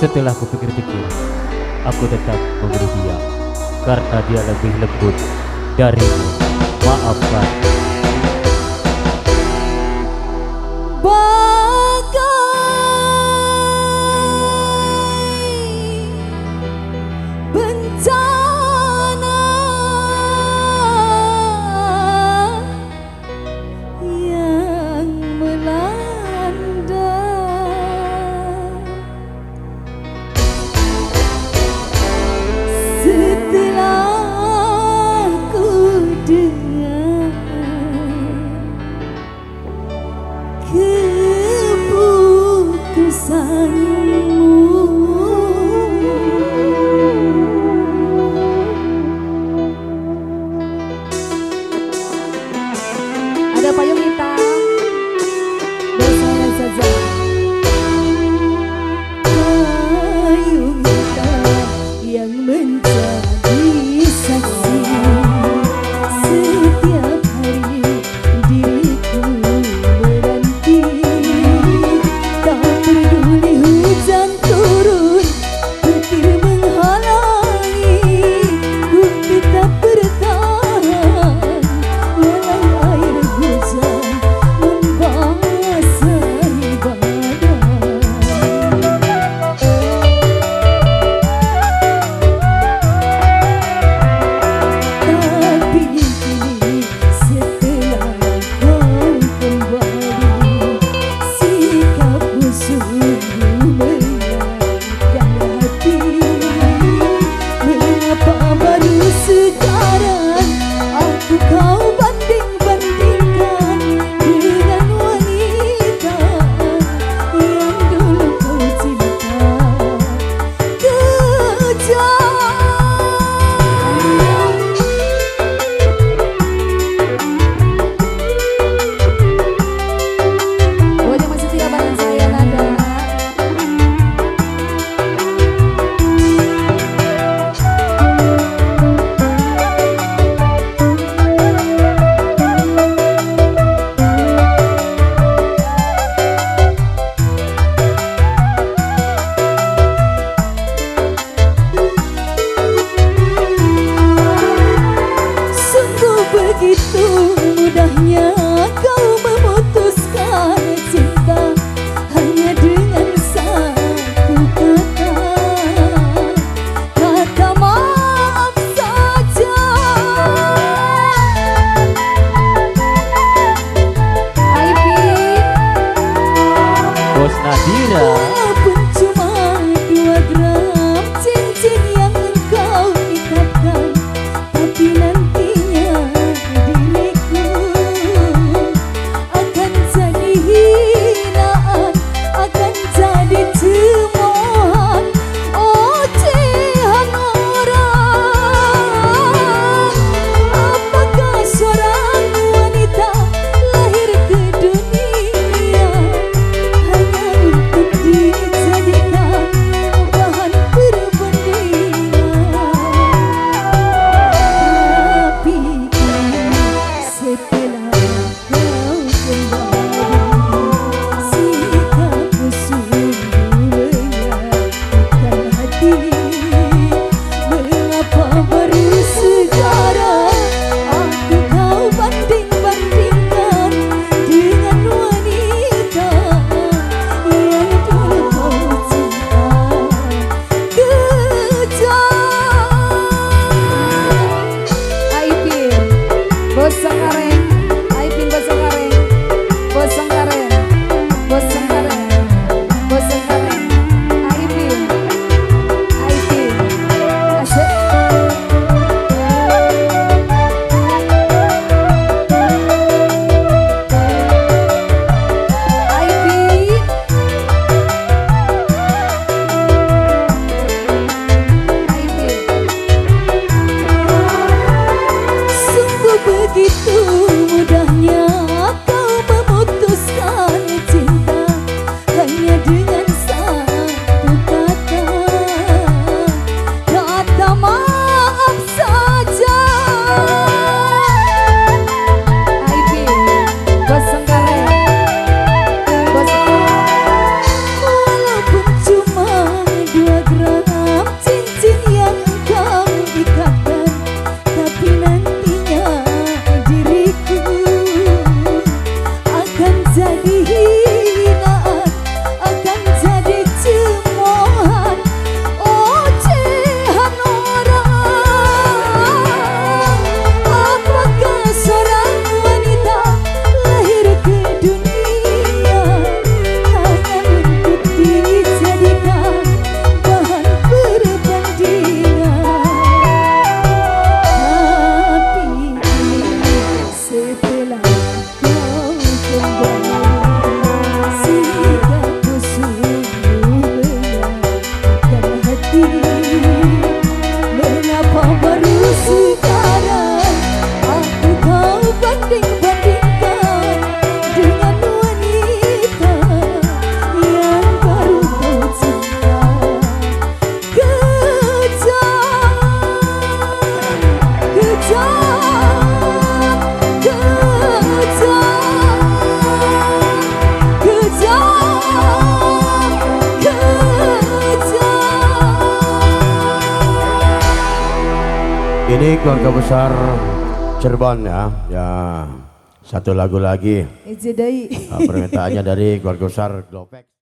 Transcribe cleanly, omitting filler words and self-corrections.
Setelah kupikir-pikir, aku tetap memilih dia karena dia lebih lembut darimu. Maafkan. Ada payung hitam bersama saja. Payung hitam yang menjadi saksi setiap hari diriku menanti. Tak peduli hujan turun, petir menghalangi, ku tetap bertahan walau air hujan membasahi badan. Tapi kini setelah kau kembali, sikapmu sungguh menyakitkan hati. Mengapa baru sekarang aku kau banding-bandingkan dengan wanita yang dulu kau cinta? Kejam. Pokoknya masih setia bareng saya, Nanda. Sungguh begitu mudahnya kau memutuskan cinta hanya dengan satu kata maaf saja. Bos Nadira. Walaupun cuma 2 gram cincin yang engkau ikatkan, tapi nantinya diriku akan jadi hinaan, akan jadi cemoohan, ocehan orang. Apakah seorang wanita lahir ke dunia hanya untuk dijadikan Ini keluarga besar Cirebon ya. Ya, satu lagu lagi. Ijadai. Permintaannya dari keluarga besar Glopek.